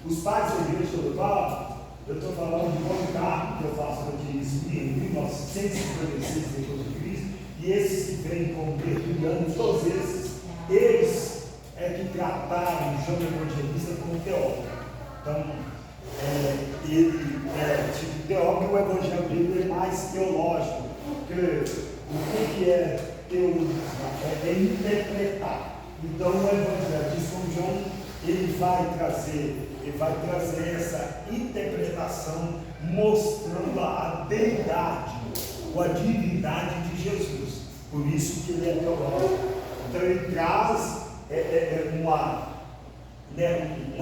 Os pais da igreja local, eu estou falando de um cargo que eu faço aqui em 1956, depois de Cristo, e esses que vêm como tertulianos, todos esses, eles é que trataram o João Evangelista como teólogo. Então, ele é tipo teólogo, e o evangelho dele é mais teológico, porque o que é teologia? É interpretar. Então, o evangelho de São João, ele vai trazer essa interpretação, mostrando a deidade, ou a divindade de Jesus. Por isso que ele é teológico. Então, ele traz uma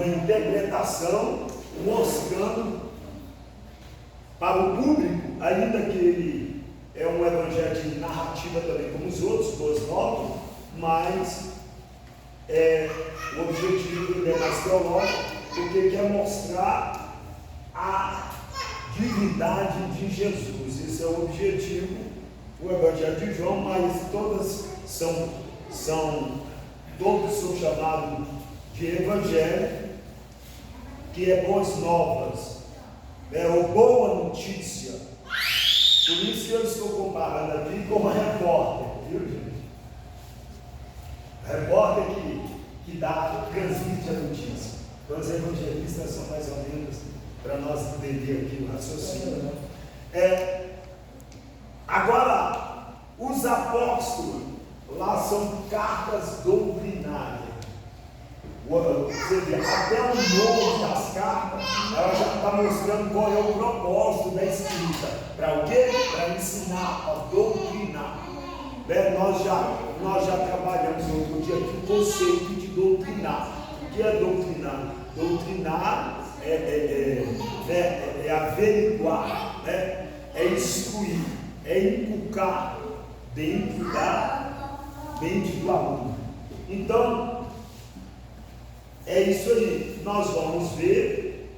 interpretação mostrando para o público, ainda que ele é um evangelho de narrativa também como os outros, boas novas, mas o objetivo é mais teológico, porque quer mostrar a divindade de Jesus. Esse é o objetivo, o evangelho de João, mas todos são chamados de evangelho, que é boas novas, ou boa notícia. Por isso que eu estou comparando aqui com uma repórter, viu, gente? Repórter que transmite a notícia. Então, os evangelistas são mais ou menos, para nós entender aqui o raciocínio. Agora, os apóstolos, lá são cartas doutrinárias. Você vê, até o nome das cartas, ela já está mostrando qual é o propósito da escrita. Para o quê? Para ensinar, para doutrinar. Nós já trabalhamos outro dia aqui o conceito de doutrinar. O que é doutrinar? Doutrinar é averiguar, é instruir, é inculcar dentro da mente do aluno. Então, é isso aí. Nós vamos ver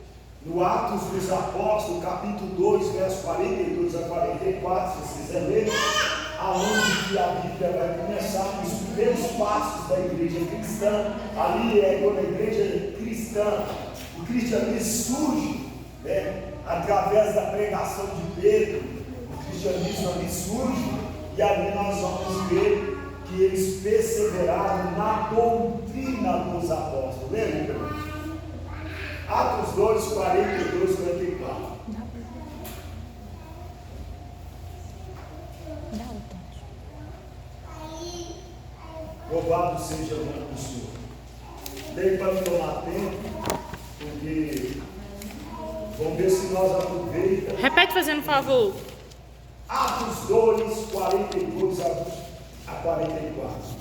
no Atos dos Apóstolos, capítulo 2, versos 42 a 44, se vocês quiserem ler, aonde que a Bíblia vai começar, os primeiros passos da igreja cristã. Ali é quando a igreja cristã, o cristianismo surge, através da pregação de Pedro. O cristianismo ali surge, e ali nós vamos ver que eles perseveraram na doutrina dos apóstolos. Lembra? Atos 2, 42, 44. Louvado seja o nome do Senhor. Leio para não tomar tempo, porque vamos ver se nós aproveitamos. Repete fazendo favor. Atos 2, 42 a 44.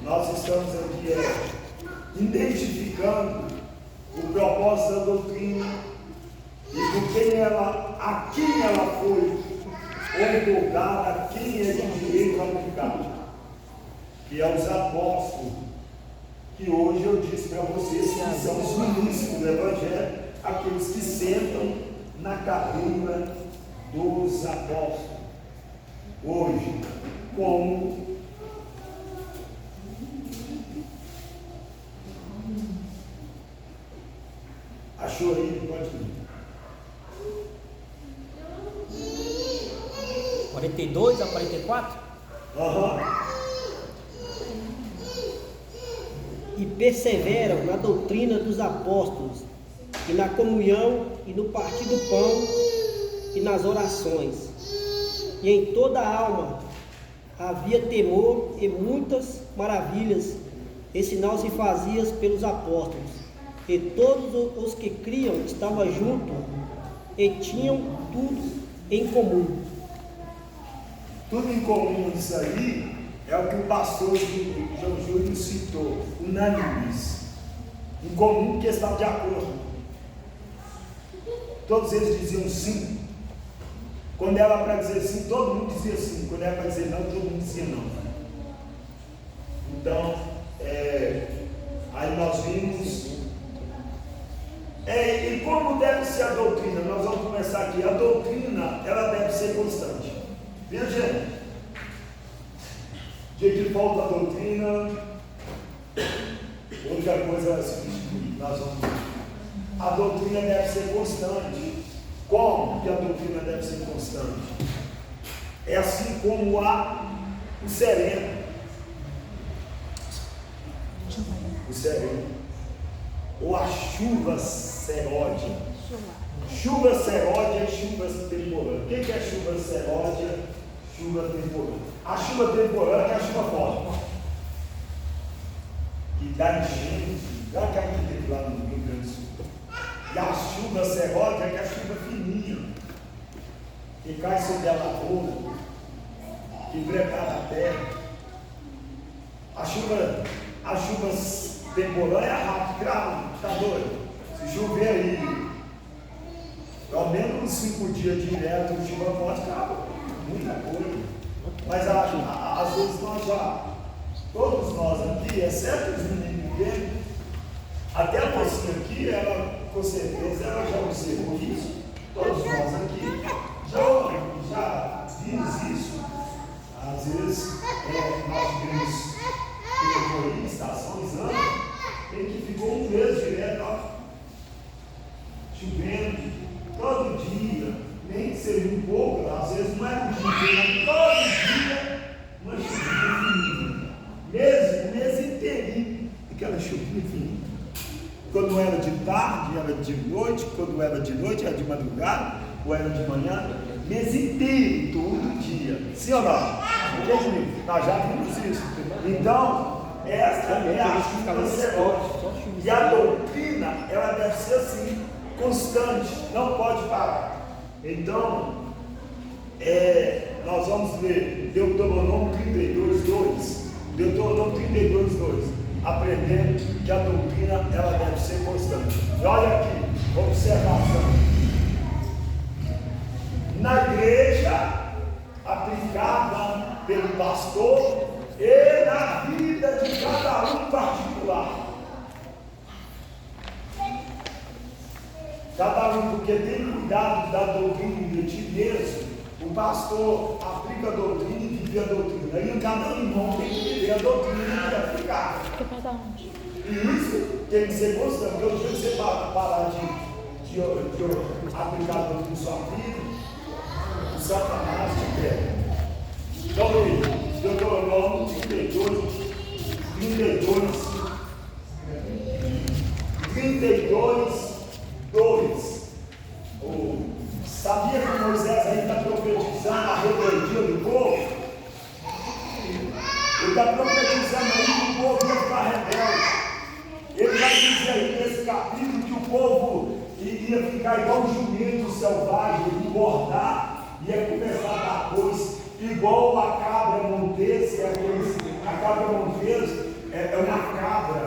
Nós estamos aqui identificando o propósito da doutrina e a quem ela foi otorgada, a quem é de direito aplicado, que é os apóstolos, que hoje eu disse para vocês que são os ministros do Evangelho, aqueles que sentam na cadeira dos apóstolos. Hoje, como achou aí? Pode ir. 42 a 44? E perseveram na doutrina dos apóstolos, e na comunhão, e no partir do pão, e nas orações. E em toda a alma havia temor, e muitas maravilhas e sinal se fazia pelos apóstolos. E todos os que criam estavam juntos e tinham tudo em comum. Tudo em comum disso aí é o que o pastor João Júlio citou, unânimes. Em comum que estavam de acordo. Todos eles diziam sim. Quando era para dizer sim, todo mundo dizia sim. Quando era para dizer não, todo mundo dizia não. Então, aí nós vimos. E como deve ser a doutrina? Nós vamos começar aqui. A doutrina, ela deve ser constante. Viu, gente? Dia que falta a doutrina, a única coisa é substituir. Nós vamos ver. a doutrina deve ser constante. Como que a doutrina deve ser constante? É assim como o sereno. O sereno. Ou a chuva seródia. Chuva seródia e chuva temporânea. O que é chuva seródia? Chuva temporânea. A chuva temporânea é a chuva forte. E dá enchente, dá aquela que teve lá no Rio Grande do Sul. E a chuva seródia é a chuva fininha, que cai sobre a lavoura, que prepara a terra. A chuva temporânea é rápida, claro, está doido. Se chover aí, ao menos 5 dias direto, o chuva forte, acaba muita coisa. Mas às vezes todos nós aqui, exceto os meninos pequenos, até a mocinha aqui, ela, com certeza, ela já observou isso. Todos nós aqui já vimos isso. Às vezes, nós tivemos estações, anos, em que ficou um mês direto, chovendo, todo dia, nem que seja um pouco, às vezes não é um dia, todo dia, uma chuvinha fininha. O mês inteirinho, aquela chuvinha fininha. Quando era de tarde, era de noite, quando era de noite, era de madrugada, ou era de manhã, mês inteiro, todo dia. Sim ou não? Nós já vimos isso. Então, esta é a chuva seródia. E a doutrina, ela deve ser assim, constante, não pode parar. Então, nós vamos ler Deuteronômio 32, 2. Deuteronômio 32, 2. Aprendendo que a doutrina, ela deve ser constante. E olha aqui, observação. Na igreja, aplicada pelo pastor e na vida de cada um particular. Cada um, porque tem cuidado da doutrina de ti mesmo. O pastor aplica a doutrina e vive a doutrina. E cada irmão tem que viver a doutrina e aplicar. E isso tem que ser constante. Porque o dia que você parar de aplicar a doutrina em sua vida, o Satanás te pega. Então, Deuteronômio 32, 2. Sabia que Moisés aí está profetizando a rebeldia do povo? Ele está profetizando aí que o povo ia ficar rebelde. Ele vai dizer aí nesse capítulo que o povo iria ficar igual um jumento selvagem, engordar, ia começar a dar coisa, igual a cabra montesa. A cabra montesa é uma cabra,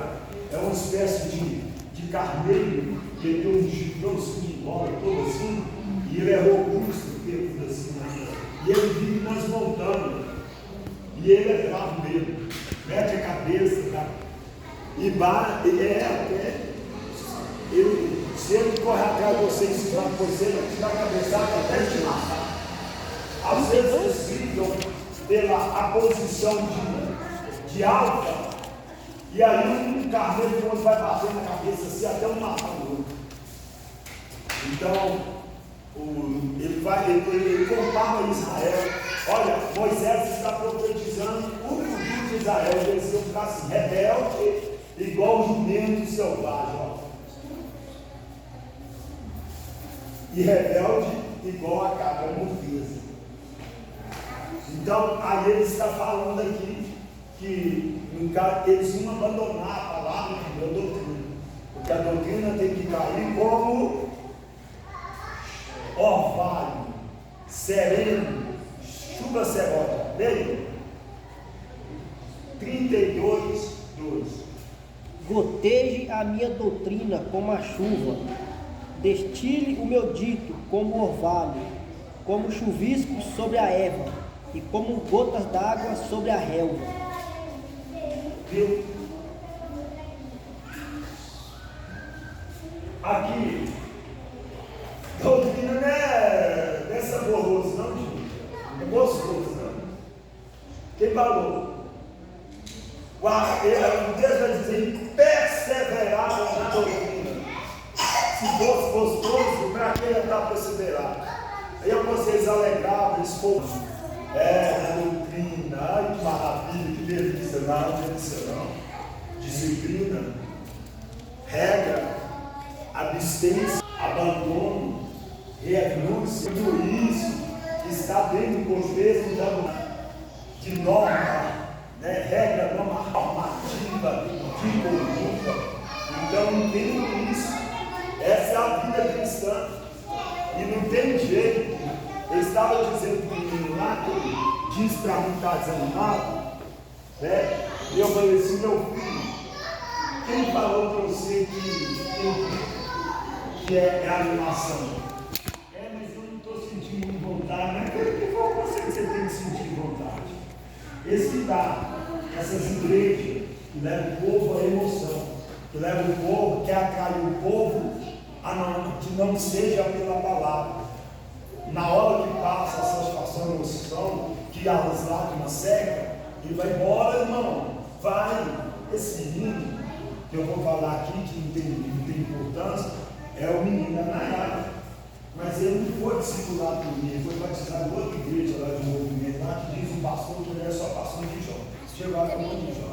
é uma espécie de carneiro, que ele tem um gigante de bola todo assim, e ele é robusto, peludo assim, e ele vive nas montanhas, e ele é bravo mesmo, mete a cabeça, tá? E se ele correr atrás de você e se vai por você, ele te dá a cabeçada até te matar. Às vezes eles brigam pela posição de alta, e aí um carneiro de outro vai bater na cabeça assim até um matar o outro. Então, ele contava a Israel: olha, Moisés está profetizando o futuro de Israel, eles iam ficar assim, rebelde, igual um jumento selvagem, ó. E rebelde, igual a cabra montesa. Então, aí ele está falando aqui que eles iam abandonar a palavra da doutrina, porque a doutrina tem que cair como orvalho, sereno, chuva seródia. Leia 32, 2. Goteje a minha doutrina como a chuva, destile o meu dito como orvalho, como chuvisco sobre a erva, e como gotas d'água sobre a relva. Viu? Aqui, doutrina não é saboroso, não, gente. É gostoso, não. Quem falou? Deus vai dizer: perseverar na doutrina. Se fosse gostoso, para que ele está perseverar? Aí vocês alegravam, eles foram. A doutrina, ai que maravilha, que delícia, não, delícia não. Disciplina, regra, abstência, abandono, renúncia, tudo isso está dentro do contexto de norma, né? Regra normativa de conduta. Então, entendo isso. Essa é a vida cristã. E não tem jeito. Eu estava dizendo para o menino lá, que ele disse para mim que está desanimado, né? E eu falei assim, meu filho, quem falou para você que é animação? Mas eu não estou sentindo vontade, né? Que foi você que você tem que sentir vontade? Esse que dá, essas igrejas que levam o povo à emoção, que levam o povo, quer atrair o povo que não seja pela palavra. Na hora que passa a satisfação e emoção, que as lágrimas secam, ele vai embora, irmão. Vai. Esse menino, que eu vou falar aqui, que não tem importância, é o menino da Nayara. Mas ele não foi discipulado por mim, ele foi batizado em outra igreja lá de movimento, lá que diz o pastor que ele é só pastor de Jó. Chegou lá com um monte de Jó.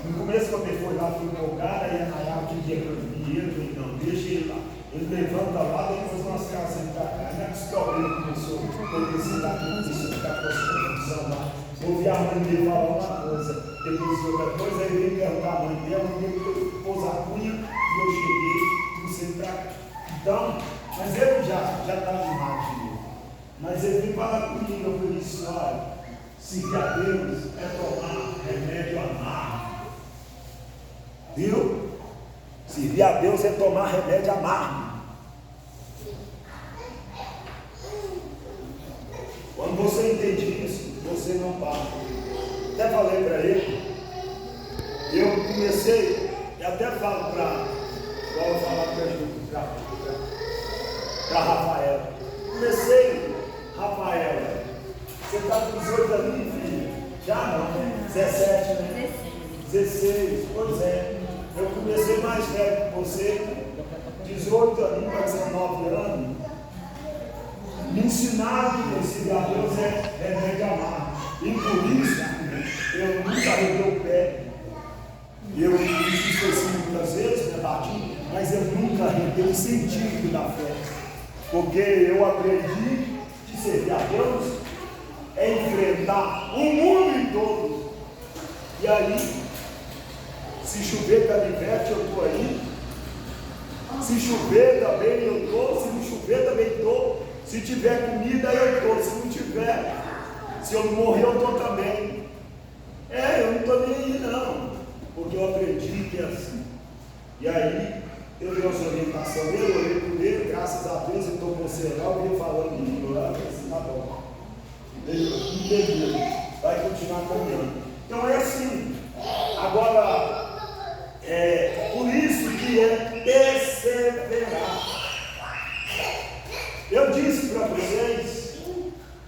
No começo, quando ele foi lá, foi empolgado, aí a Nayara queria que eu vi ele, eu falei, não, deixa ele lá. Ele levanta lá, depois nós casamos para cá. Não é que esse problema começou, porque esse daqui começou a ficar com essa confusão lá. Ouvi a mãe dele falar uma coisa, depois de outra coisa, aí veio perguntar a mãe dela, ele pôs a cunha e eu cheguei, trouxe para cá. Então, mas ele já estava animado de novo. Mas ele veio falar comigo, eu falei assim, olha, seguir a Deus é tomar remédio amargo. Viu? Servir a Deus é tomar remédio amargo. Quando você entende isso, você não para. Até falei para ele, eu comecei, e até falo para Rafael. Comecei, Rafael, você está com 18 anos, filho? Já não, 17, né? 16, pois é. Eu comecei mais velho que você, 18 anos para 19 anos. Me ensinaram que esse a Deus é remédio amargo. E por isso, eu nunca arredei o pé. Eu disse assim muitas vezes, né, bati, mas eu nunca arredei o sentido da fé. Porque eu aprendi que servir a Deus é enfrentar o mundo todo. E aí, se chover canivete, eu estou aí. Se chover também eu estou. Se não chover também estou. Se tiver comida eu estou. Se não tiver, se eu não morrer eu estou também. Eu não estou nem aí não. Porque eu aprendi que é assim. E aí, eu dei uma orientação. Eu orei por ele, graças a Deus, eu estou com você lá. Eu vim falando de mim. Eu disse, tá bom. Entendi. Vai continuar caminhando. Então é assim. Agora, por isso que é perseverar. Eu disse para vocês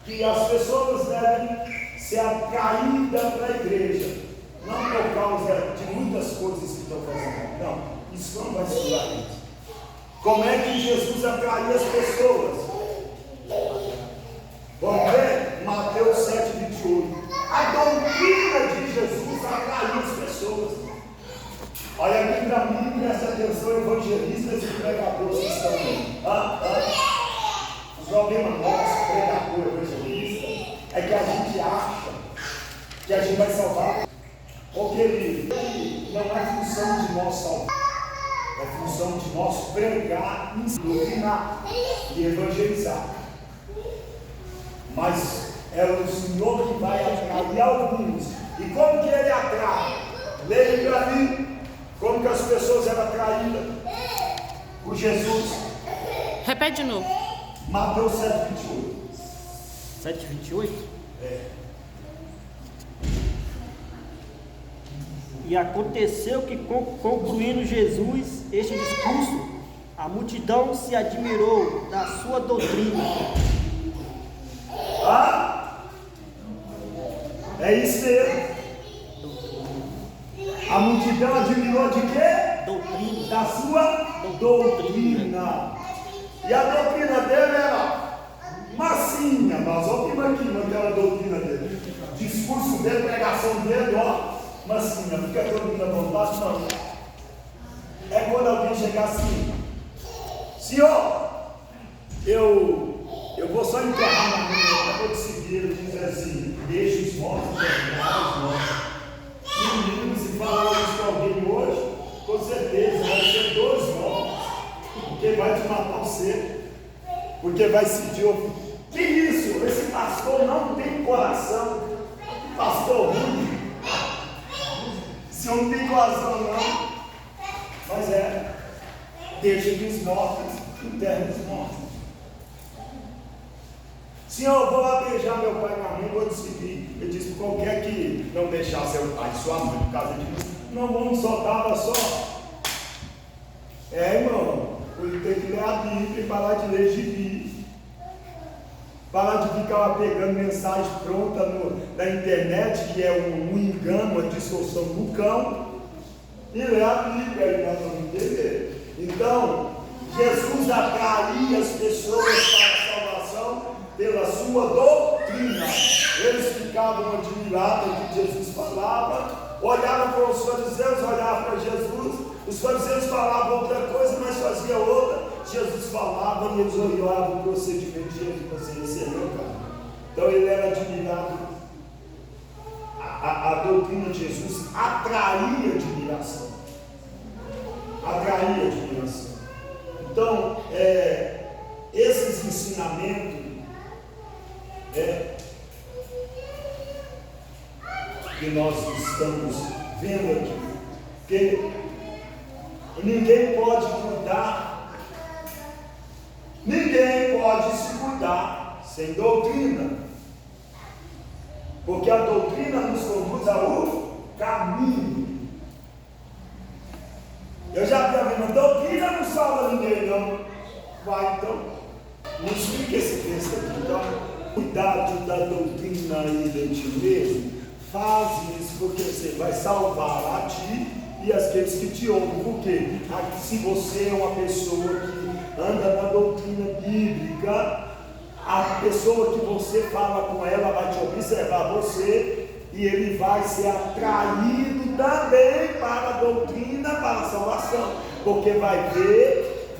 que as pessoas devem ser atraídas para a igreja, não por causa de muitas coisas que estão fazendo. Não, isso não vai segurar isso. Como é que Jesus atraiu as pessoas? Vamos ver Mateus 7:28. A doutrina de Jesus atraiu as pessoas. Olha aqui para mim, presta atenção, evangelistas e pregadores que estão aí. O problema nosso, pregador, evangelista, é que a gente acha que a gente vai salvar. Porque ele não é função de nós salvar, é função de nós pregar, ensinar e evangelizar. Mas é o Senhor que vai atrair alguns. E como que ele atrai? Leia para mim como que as pessoas eram atraídas por Jesus. Repete de novo. Mateus 7:28. 7:28? É. E aconteceu que, concluindo Jesus este discurso, a multidão se admirou da sua doutrina. É isso mesmo. A multidão admirou de quê? Doutrina. da sua doutrina. E a doutrina dele era massinha, mas olha que maquina aquela doutrina dele. Discurso dele, pregação dele, ó, massinha, não fica todo mundo à vontade, não. É quando alguém chegar assim, senhor, eu vou só enterrar na minha, eu vou te seguir, ele diz assim, deixa os mortos enterrar os mortos. E menino, se falar isso com alguém hoje, com certeza vai ser 2 mortos, porque vai te matar você, porque vai se ouvir. Que isso? Esse pastor não tem coração, pastor ruim. Se não tem coração não, mas deixa que os mortos enterrem os mortos. Senhor, eu vou lá beijar meu pai e minha mãe, vou decidir. Ele disse: qualquer que não deixar seu pai e sua mãe por causa disso, não vamos soltar só. Irmão, ele tem que ler a Bíblia e parar de ler gibi. Parar de ficar pegando mensagem pronta na internet, que é um engano, uma distorção do cão, e ler a Bíblia, e nós vamos entender. Então, Jesus atraía as pessoas para a salvação pela sua doutrina. Eles ficavam admirados do que Jesus falava, olhavam para os fariseus, olhavam para Jesus. Os fariseus falavam outra coisa, mas faziam outra. Jesus falava e eles olhavam o procedimento de Jesus. Você recebeu, cara? Então ele era admirado. A doutrina de Jesus atraía admiração. Atraía admiração. Então, esses ensinamentos que nós estamos vendo aqui, que ninguém pode cuidar, ninguém pode se cuidar sem doutrina, porque a doutrina nos conduz ao caminho. Eu já vi a mesma doutrina, não salva ninguém, não. Vai, então, me explica esse texto aqui. Então, cuidado da doutrina aí de ti mesmo. Faz isso, porque você vai salvar a ti e aqueles que te ouvem. Porque se você é uma pessoa que anda na doutrina bíblica, a pessoa que você fala com ela vai te observar você, e ele vai ser atraído também para a doutrina, para a salvação, porque vai ver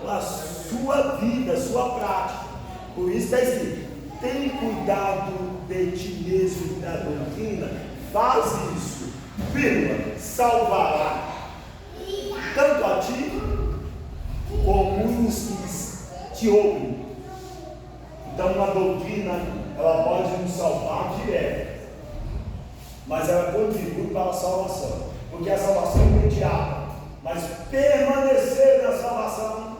a sua vida, a sua prática. Por isso está escrito: tem cuidado de ti mesmo, da doutrina, faz isso, vírgula, salvará tanto a ti como os que te ouvem. Então, uma doutrina, ela pode nos salvar direto, mas ela contribui para a salvação, porque a salvação é imediata, mas permanecer na salvação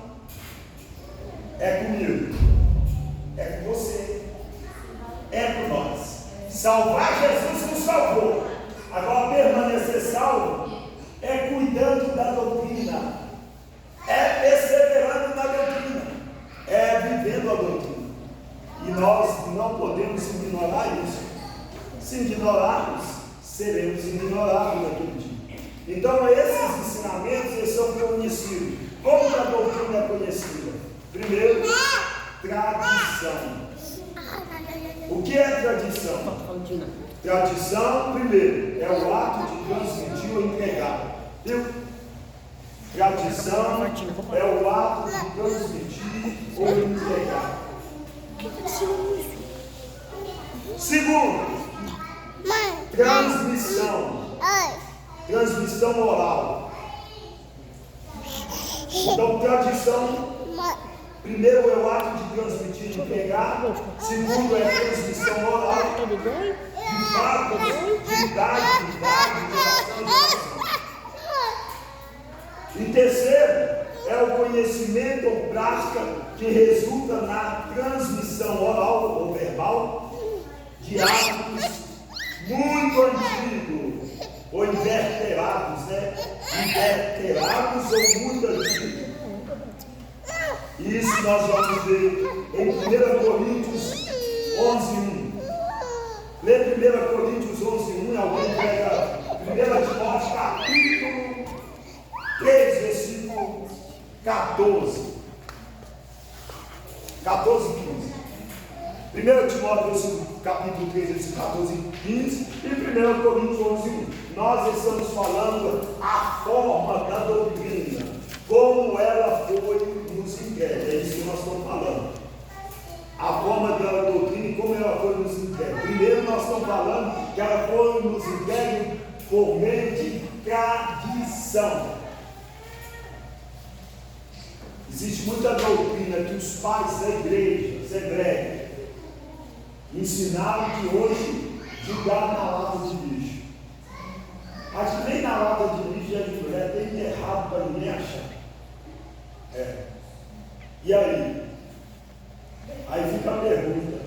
é comigo, é com você, é por nós. Salvar, Jesus nos salvou. Agora, permanecer salvo é cuidando da doutrina, é perseverando na doutrina, é vivendo a doutrina. E nós não podemos ignorar isso. Se ignorarmos, seremos ignorados naquele dia. Então, esses ensinamentos, eles são conhecidos. Como que a doutrina é conhecida? Primeiro, tradição. O que é tradição? Tradição, primeiro, é o ato de transmitir ou entregar. Viu? Tradição é o ato de transmitir ou entregar. Segundo, transmissão oral. Então, tradição, primeiro é o ato de transmitir e entregar. Segundo é transmissão oral, de fato, de idade, geração. E terceiro, é o conhecimento ou prática que resulta na transmissão oral ou verbal de hábitos muito antigos ou inverterados, inverterados ou muito antigos. Isso nós vamos ver em 1 Coríntios 11:1. Lê 1 Coríntios 11:1, alguém pega 1 Timóteo capítulo 3. 14, 15. 1 Timóteo capítulo 3, versículo 14 e 15 e 1 Coríntios 11, 1. Nós estamos falando a forma da doutrina, como ela foi nos entregue. É isso que nós estamos falando. A forma da doutrina e como ela foi nos entregue. Primeiro nós estamos falando que ela foi nos entregue por meio de tradição. Existe muita doutrina que os pais da igreja, segregam, ensinaram que hoje jogar na lata de lixo. Mas que nem na lata de lixo é de mulher, tem enterrado para ninguém achar. E aí? Aí fica a pergunta: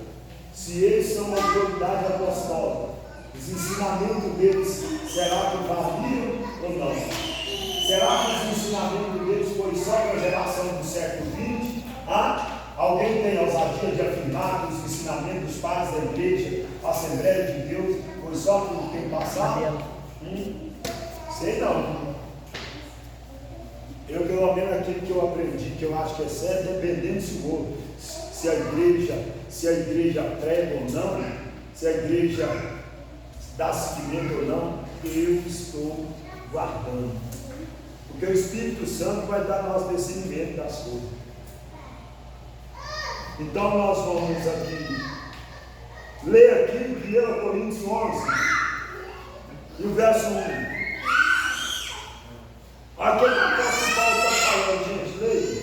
se eles são uma autoridade apostólica, os ensinamentos deles, será que valiam ou não? Será que os ensinamentos deles foi só para a geração do século XX? Alguém tem a ousadia de afirmar que os ensinamentos dos pais da igreja, a Assembleia de Deus, foi só para o tempo passado? Sei não. Eu, pelo menos, aquilo que eu aprendi, que eu acho que é certo, dependendo se a igreja prega ou não, se a igreja dá seguimento ou não, eu estou guardando. Porque o Espírito Santo vai dar nosso discernimento das coisas. Então nós vamos aqui ler aqui 1 Coríntios 11 e o verso 1. Aqui é o apóstolo Paulo está falando, gente, leia.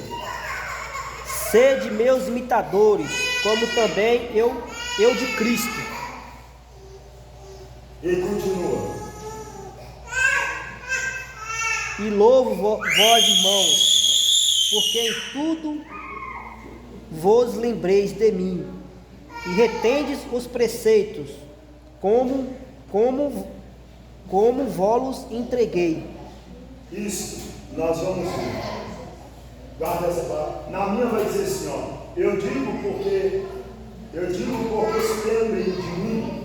Sede meus imitadores, como também eu de Cristo. E continua. E louvo vós, irmãos, porque em tudo vos lembreis de mim, e retendes os preceitos, como vos entreguei. Isso, nós vamos ver. Guarda essa palavra. Na minha vai dizer assim, ó. Eu digo porque se lembrem de mim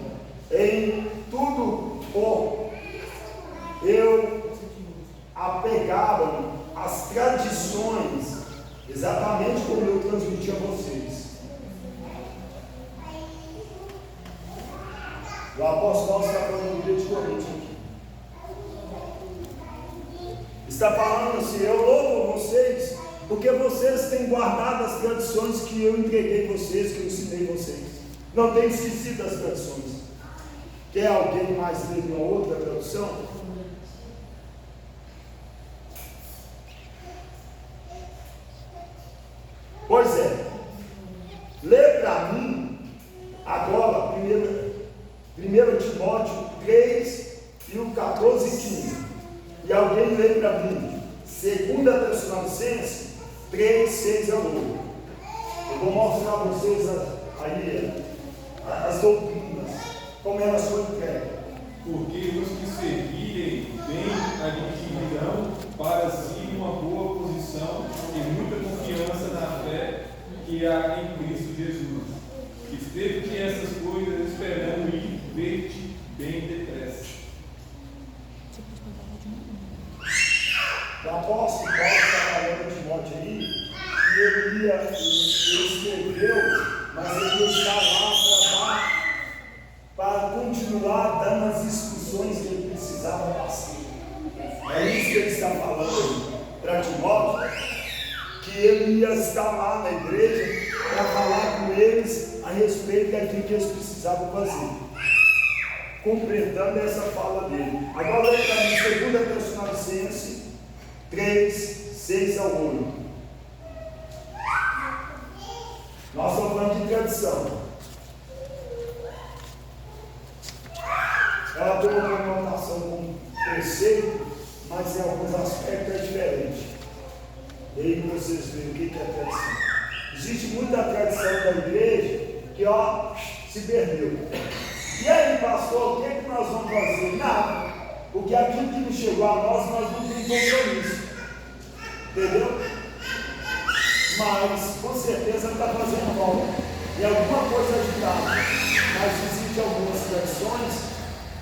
em tudo eu apegava às tradições, exatamente como eu transmiti a vocês. O apóstolo Paulo está falando do dia de Coríntios aqui. Está falando assim: eu louvo vocês porque vocês têm guardado as tradições que eu entreguei vocês, que eu ensinei vocês. Não tem esquecido as tradições. Quer alguém mais ler uma outra tradução? Pois é, lê para mim agora 1 Timóteo 3 e o 14 e 15. E alguém lê para mim 2 Tessalonicenses 3, 6 a 8. Eu vou mostrar a vocês aí as doutrinas, como elas foram entregues. Porque os que servirem bem adquirirão para si uma boa posição e muita confiança na fé que há em Cristo Jesus. Esteve essas coisas esperando ir ver-te bem depressa. O apóstolo Paulo está falando a Timóteo aí, que ele escreveu, mas ele está lá para continuar dando as instruções que ele precisava passar. É isso que ele está falando para Timóteo, que ele ia estar lá na igreja para falar com eles a respeito daquilo que eles precisavam fazer, completando essa fala dele. Agora olha para mim, 2 Tessalonicenses 3, 6 a 8. Nós estamos falando de tradição. Ela tem uma conotação com preceito, mas em alguns aspectos é diferente. E aí vocês veem o que é tradição. Existe muita tradição da igreja que se perdeu. E aí, pastor, o que é que nós vamos fazer? Nada. Porque aquilo que não chegou a nós não temos compromisso. Entendeu? Mas com certeza está fazendo mal. E alguma coisa agitada. Mas existem algumas tradições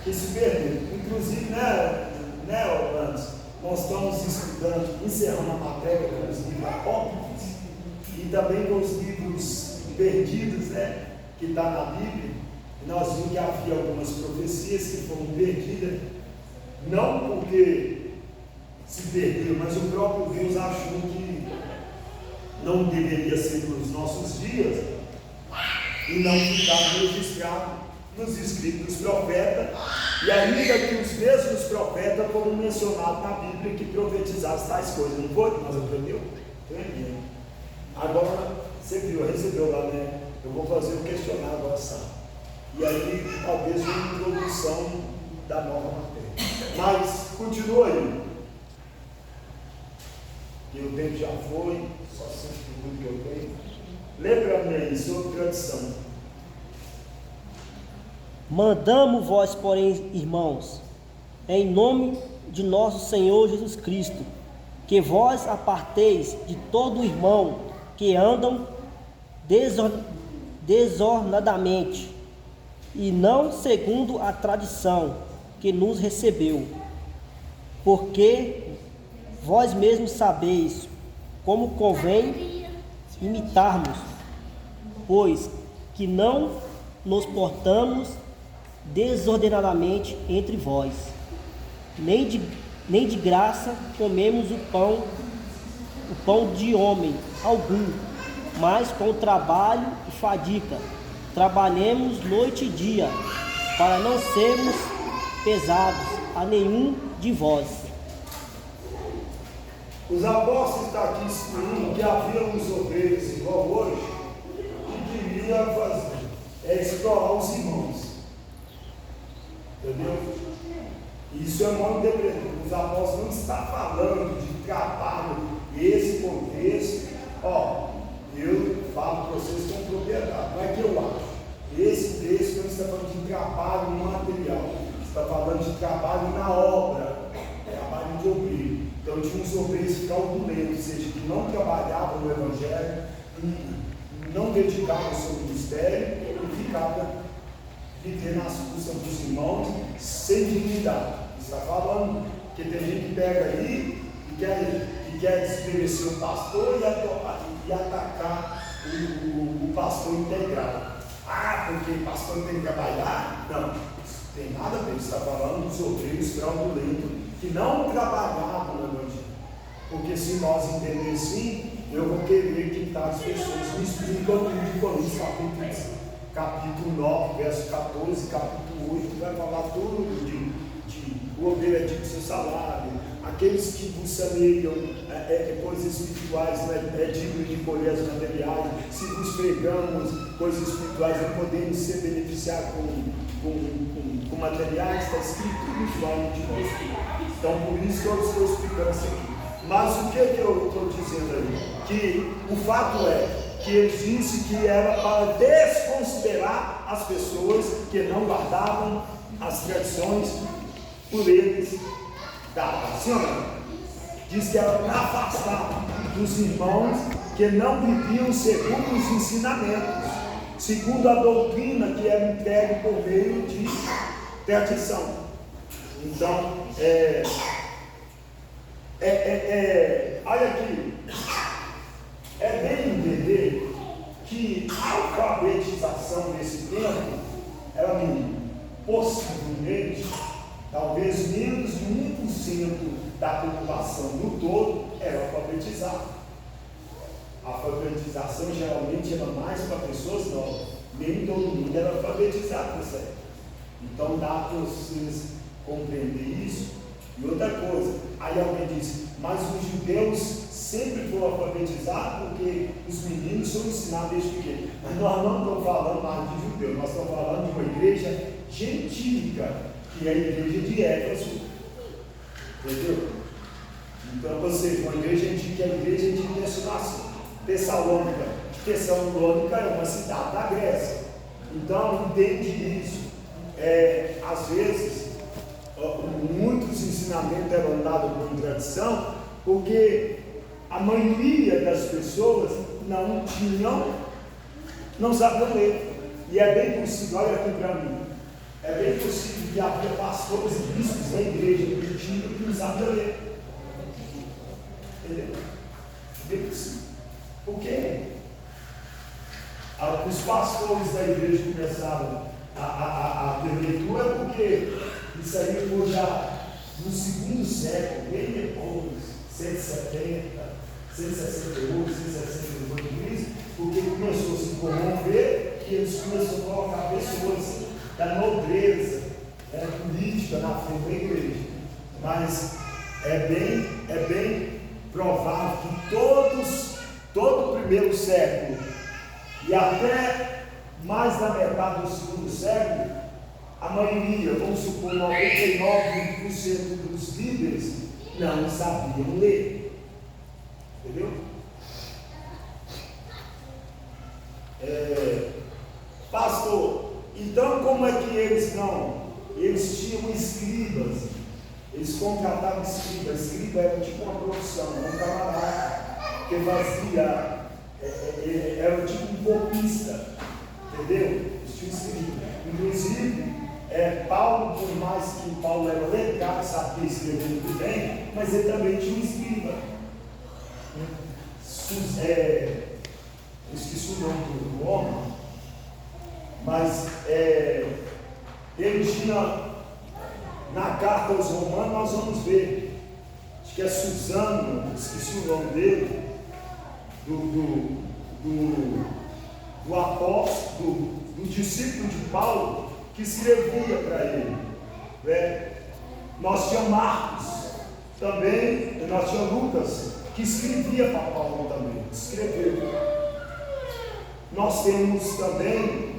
que se perderam. Inclusive, né, Orlando? nós estamos estudando, encerrando a matéria com os livros apócrifos e também com os livros perdidos, né, que está na Bíblia. Nós vimos que havia algumas profecias que foram perdidas, não porque se perdeu, mas o próprio Deus achou que não deveria ser nos nossos dias e não ficar registrado nos escritos dos profetas, e ainda que os mesmos profetas foram mencionados na Bíblia que profetizaram tais coisas, não foi? Mas aprendeu? Aprendeu. Agora, você viu, recebeu lá, né? Eu vou fazer o questionário agora, sabe? E aí, talvez uma introdução da nova matéria. Mas, continua aí. Que o tempo já foi, só 5 minutos que eu tenho. Lê para mim aí, sobre tradição. Mandamos vós, porém, irmãos, em nome de nosso Senhor Jesus Cristo, que vós aparteis de todo irmão que andam desornadamente, e não segundo a tradição que nos recebeu, porque vós mesmos sabeis como convém imitarmos, pois que não nos portamos desordenadamente entre vós, nem de graça comemos o pão de homem algum, mas com trabalho e fadiga trabalhemos noite e dia, para não sermos pesados a nenhum de vós. Os apóstolos estão aqui excluindo que havia uns obreiros igual hoje que queria fazer, explorar os irmãos. Entendeu? Isso é mal interpretado. Os apóstolos não estão falando de trabalho, esse contexto. Ó, eu falo para vocês com propriedade, não é que eu acho. Esse texto não está falando de trabalho material, está falando de trabalho na obra, trabalho de obreiro. Então tinha uns obreiros fraudulentos, ou seja, que não trabalhavam no Evangelho, não dedicavam ao seu ministério e ficavam vivendo as custas dos irmãos sem dignidade. Está falando que tem gente que pega aí e quer desmerecer o pastor e atacar o pastor integral. Ah, porque o pastor tem que trabalhar? Não, isso tem nada a ver. Está falando dos obreiros fraudulentos que não trabalhavam no Evangelho. Porque se nós entendermos assim, eu vou querer que tais pessoas me explicam tudo de Coríntios, capítulo 9, verso 14, capítulo 8, que vai falar tudo de o ovelha de seu salário, aqueles que vos semeiam coisas espirituais, é digno de colher as materiais. Se vos pregamos coisas espirituais, não podemos ser beneficiados com materiais, está escrito tudo isso lá no Deus. Então, por isso que eu estou explicando isso aqui. Mas o que eu estou dizendo aí? Que o fato é que ele disse que era para desconsiderar as pessoas que não guardavam as tradições por eles dadas. Senhora, diz que era para afastar dos irmãos que não viviam segundo os ensinamentos, segundo a doutrina que era entregue por meio de tradição. Então, olha aqui, é bem entender que a alfabetização nesse tempo era possivelmente, talvez menos de 1% da população no todo era alfabetizada. A alfabetização geralmente era mais para pessoas novas, nem todo mundo era alfabetizado nessa época. Então dá para vocês compreender isso. E outra coisa, aí alguém diz, mas os judeus sempre foram alfabetizados porque os meninos são ensinados desde pequeno. Mas nós não estamos falando mais de judeu, nós estamos falando de uma igreja gentílica, que é a igreja de Éfeso. Entendeu? Então, você, uma igreja gentílica é a igreja de Tessalônica. Tessalônica é uma cidade da Grécia. Então, entende isso. Às vezes, muitos ensinamentos eram dados por tradição, porque a maioria das pessoas não sabiam ler. E é bem possível, olha aqui para mim, é bem possível que havia pastores e bispos da igreja primitiva que não sabiam ler. Entendeu? Por quê? Os pastores da igreja começaram a ter leitura porque isso aí foi já no segundo século, bem depois, 170, 168, 168 porque começou a se corromper e eles começaram a colocar pessoas da nobreza política na frente da igreja. Mas é bem provável que todo o primeiro século e até mais da metade do segundo século, a maioria, vamos supor, 99% dos líderes não sabiam ler. Entendeu? Pastor, então como é que eles não? Eles tinham escribas, eles contratavam escriba. Escriba era tipo uma profissão, um camarada que fazia, era tipo um copista, entendeu? Eles tinham escriba. Inclusive, Paulo, por mais que Paulo era legal, sabia escrever muito bem, mas ele também tinha um escriba. Esqueci o nome do homem, mas ele tinha, na carta aos Romanos, nós vamos ver, acho que é Suzano, esqueci o nome dele, do apóstolo, do discípulo de Paulo, que escrevia para ele. Nós tínhamos Marcos, também, nós tínhamos Lucas, que escrevia para Paulo também, escreveu. Nós temos também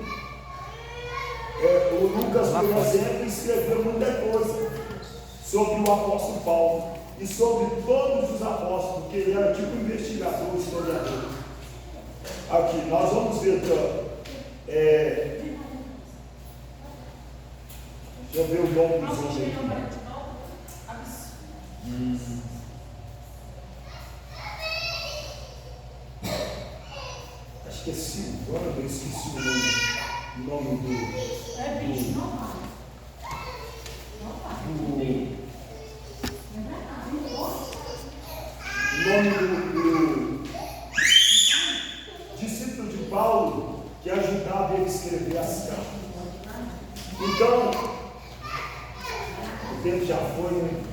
o Lucas, por exemplo, escreveu muita coisa sobre o apóstolo Paulo e sobre todos os apóstolos, porque ele era tipo investigador, historiador. Aqui, nós vamos ver deixa eu ver o nome dos homens aqui. Acho que é Silvano, eu esqueci o nome do discípulo de Paulo que ajudava ele a escrever as cartas. Então, o tempo já foi, né?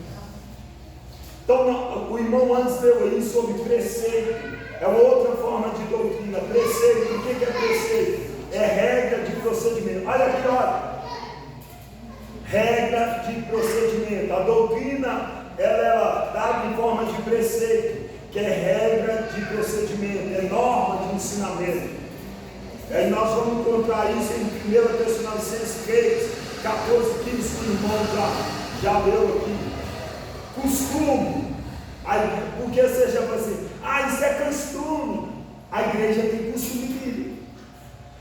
Então, o irmão antes deu aí sobre preceito. É uma outra forma de doutrina. Preceito, o que é preceito? É regra de procedimento. Olha aqui, olha. Regra de procedimento. A doutrina, ela é dada em forma de preceito, que é regra de procedimento, é norma de ensinamento. Aí nós vamos encontrar isso em 1 Tessalonicenses 3, 14, 15, que o irmão já leu aqui. Costume. Aí, porque você já fala assim, isso é costume. A igreja tem costume bíblico.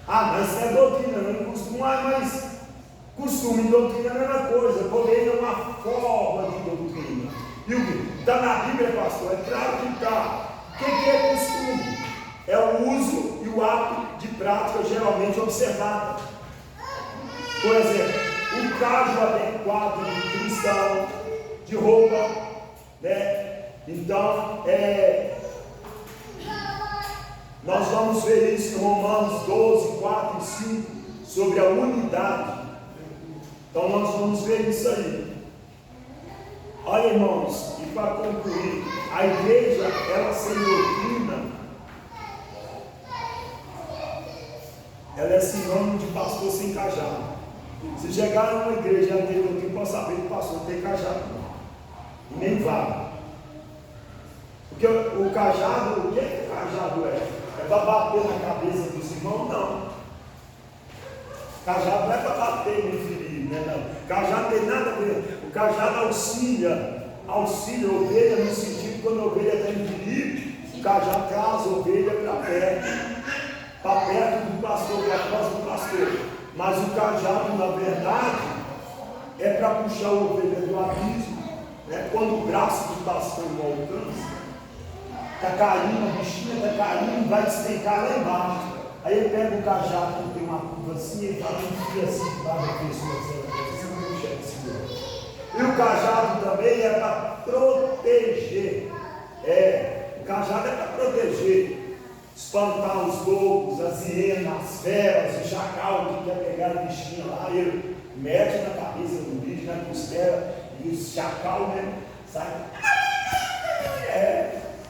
Mas isso é doutrina, não é costume. Mas costume e doutrina é a mesma coisa, porém é uma forma de doutrina. E o que? Está na Bíblia, pastor? É claro que está. O que é costume? É o uso e o ato de prática geralmente observado. Por exemplo, o traje adequado de cristão, de roupa, né? Então, nós vamos ver isso em Romanos 12, 4 e 5, sobre a unidade. Então, nós vamos ver isso aí. Olha, irmãos, e para concluir, a igreja, ela sem doutrina, ela é sinônimo de pastor sem cajado. Se chegar a uma igreja e tem doutrina, pode saber que o pastor não tem cajado, não. E nem vale. Porque o cajado, o que o cajado é? É para bater na cabeça dos irmãos? Não. Cajado não é para bater nem ferir, né? Não. Cajado tem nada a ver. O cajado auxilia a ovelha no sentido que quando a ovelha está em perigo, o cajado traz a ovelha para perto do pastor, para trás do pastor. Mas o cajado, na verdade, é para puxar a ovelha do abismo, né? Quando o braço do pastor não alcança, está caindo, a bichinha está caindo, vai despencar lá embaixo. Aí ele pega o cajado que tem uma curva assim, ele fala que assim para a pessoa, você não consegue segurar. E o cajado também é para proteger, O cajado é para proteger, espantar os lobos, as hienas, as feras, o chacal que quer pegar o bichinho lá, ele mete na cabeça do bicho, na costela, e o chacal mesmo sai.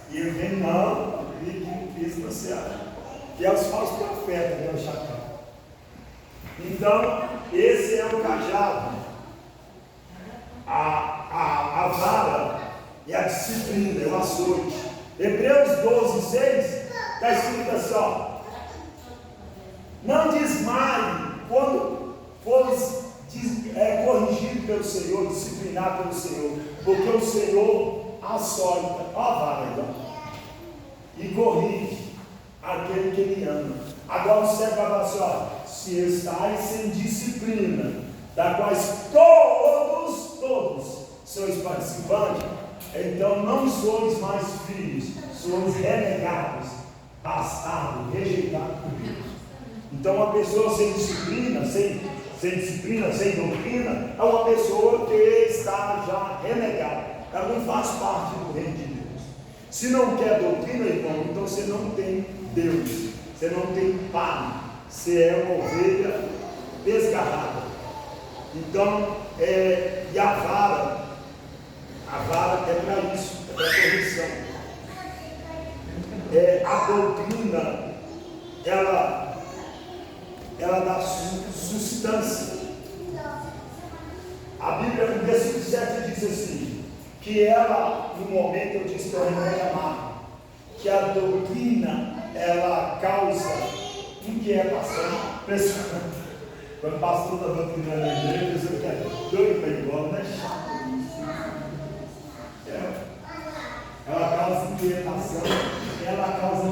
E ele vem, não, isso você acha. Que é os falsos profetas, né, o chacal. Então, esse é o cajado. A vara é a disciplina, é o açoite. Hebreus 12, 6, está escrito assim, ó. Não desmaie quando fores corrigido pelo Senhor, disciplinado pelo Senhor, porque o Senhor açoita, ó a vara aí, ó, e corrige aquele que ele ama. Agora o servo vai falar assim, ó, se estáis sem disciplina, da quais todos sois participantes, então não sois mais filhos, sois renegados, bastardos, rejeitados por Deus. Então uma pessoa sem disciplina, sem doutrina, é uma pessoa que está já renegada, ela não faz parte do reino de Deus. Se não quer doutrina, irmão, então você não tem Deus, você não tem Pai, você é uma ovelha desgarrada. Então, e a vara é para isso, é para correção. A doutrina, ela dá substância. A Bíblia, no versículo 7, diz assim, que ela, no momento eu disse que eu remédio amargo, que a doutrina, ela causa inquietação. Quando o pastor está doutrinando na igreja, a pessoa fica doido para ir embora, não é chato isso. Ela causa inquietação, ela causa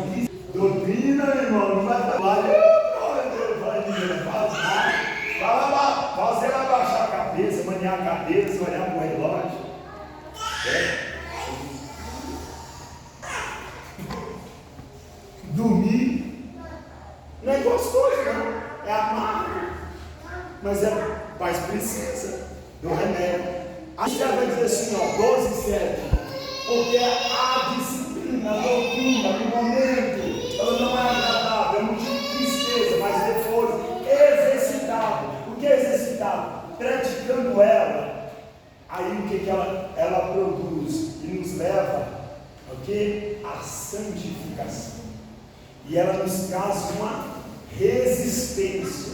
doutrina, meu irmão, não vai falar, fazer abaixar a cabeça, maniar a cabeça, olhar para o relógio. Dormir não é gostoso, não, é amargo, mas precisa do remédio. A gente já vai dizer assim, ó, 12, 7, porque a disciplina, a doutrina, no momento, ela não é agradável, é motivo de tristeza, mas depois exercitado. O que é exercitado? Praticando ela, aí o que ela produz? E nos leva à santificação. E ela nos traz uma resistência.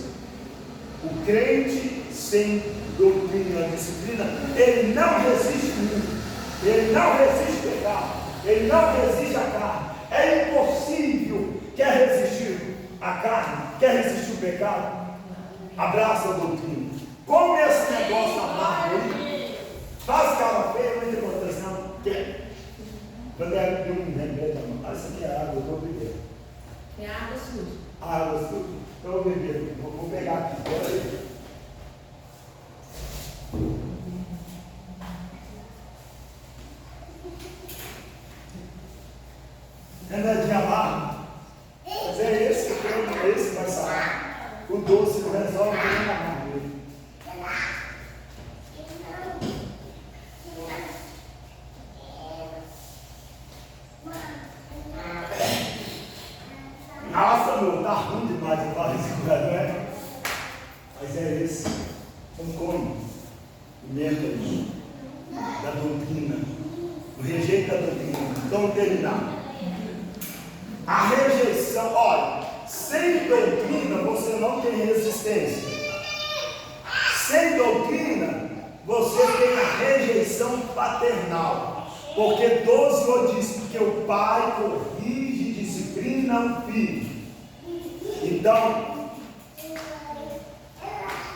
O crente sem doutrina, disciplina, ele não resiste o mundo, ele não resiste o pecado, ele não resiste a carne. É impossível. Quer resistir a carne? Quer resistir o pecado? Abraça a doutrina. Como esse negócio amargo aí, faz cara feia, não tem importância, não. Quando é de um remédio, isso aqui é água, eu vou beber. É água suja. Água suja. Então eu vou beber, vou pegar aqui, peraí. Remédio amargo. Mas é esse que tem, esse vai sarar. O doce não resolve o remédio amargo. Nossa, meu, tá ruim demais eu falar isso, não é? Mas é esse. Não come. Menta aí. Da doutrina. O rejeito da doutrina. Vamos terminar. A rejeição, olha, sem doutrina você não tem resistência. Sem doutrina você tem a rejeição paternal. Porque 12 diz que o pai corrige e disciplina o filho. Então,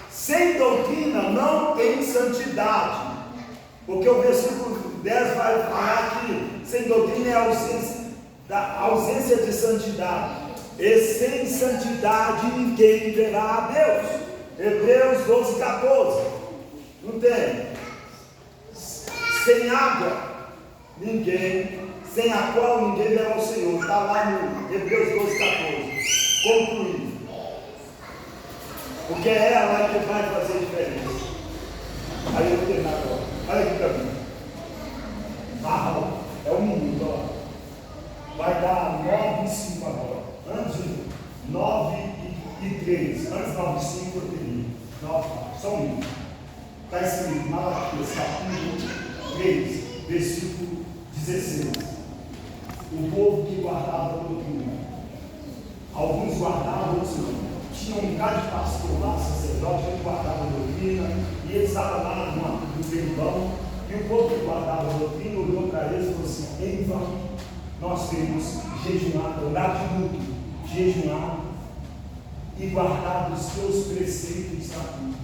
sem doutrina não tem santidade. Porque o versículo 10 vai falar que sem doutrina é a ausência de santidade. E sem santidade ninguém verá a Deus. Hebreus 12, 14. Não tem. Sem água sem a qual ninguém verá o Senhor. Está lá no Hebreus 12, 14. Concluído. Porque é ela que vai fazer diferença. Aí eu vou terminar agora. Olha aqui para mim. É um minuto, ó. Vai dar 9 e 5 agora. Antes de 9 e 3. Antes 9 e 5 eu teria. 9, só um minuto. Está escrito Malaquias, capítulo 3, versículo 16. O povo que guardava a doutrina. Alguns guardavam, outros não. Tinha um bocado de pastor lá, sacerdote, que guardava a doutrina, e ele estava lá no tempão, e o povo que guardava a doutrina olhou para eles e falou assim: em vão, nós temos jejuado, andar de luto, jejuar e guardar os teus preceitos e estatutos.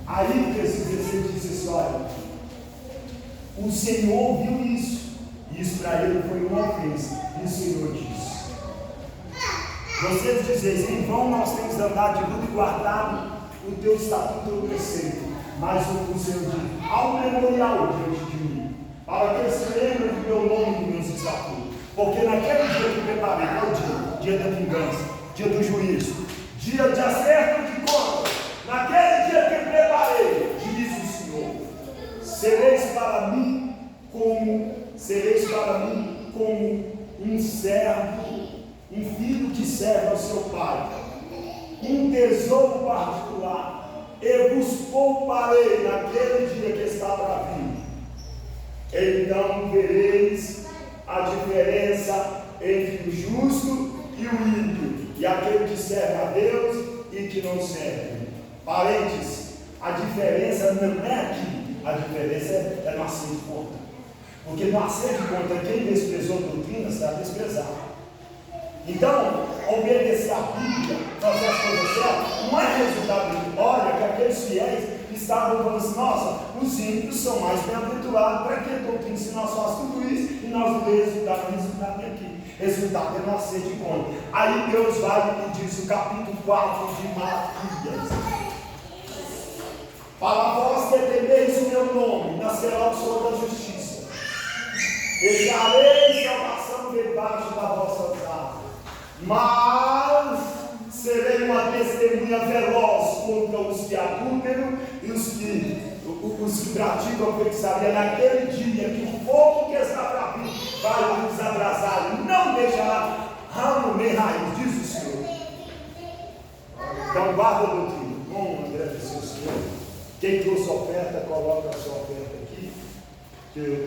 Aí o versículo 16 disse assim: olha, o Senhor viu isso, e isso para ele foi uma ofensa, e o Senhor disse: vocês dizem, em vão nós temos andado de luto e guardado o teu estatuto e o teu preceito, mas o Senhor diz: ao memorial diante de mim, para que eles se lembrem do meu nome e dos meus estatutos, porque naquele dia que preparei, qual dia? Dia da vingança, dia do juízo, dia de acerto de contas, naquele dia que preparei, diz o Senhor, sereis para mim como um servo, um filho que serve ao seu pai, um tesouro particular, e vos pouparei naquele dia que está para vir. Então vereis a diferença entre o justo e o ímpio, e aquele que serve a Deus e que não serve. Parênteses, a diferença não é aqui, a diferença é no acerto de conta. Porque no acerto de conta, quem desprezou a doutrina será desprezado. Então, obedecer a Bíblia, fazer as coisas certas, não é resultado de glória que aqueles fiéis estavam falando assim: nossa, os ímpios são mais bem-aventurados, para que doutrina se nós fazemos tudo isso e nós não temos resultado aqui? Resultado é nascer de conta. Aí Deus vai e diz o capítulo 4 de Malaquias: para vós que temeis o meu nome, nascerá o sol da justiça, deixareis salvação debaixo da vossa casa, mas serei uma testemunha veloz contra os que adulteram e os que praticam a feitiçaria naquele dia que o fogo que está para vir vai os abrasar e não deixará ramo nem raiz, diz o Senhor. Então guarda a doutrina. Vamos agradecer o Senhor. Quem trouxe oferta, coloca a sua oferta aqui, que eu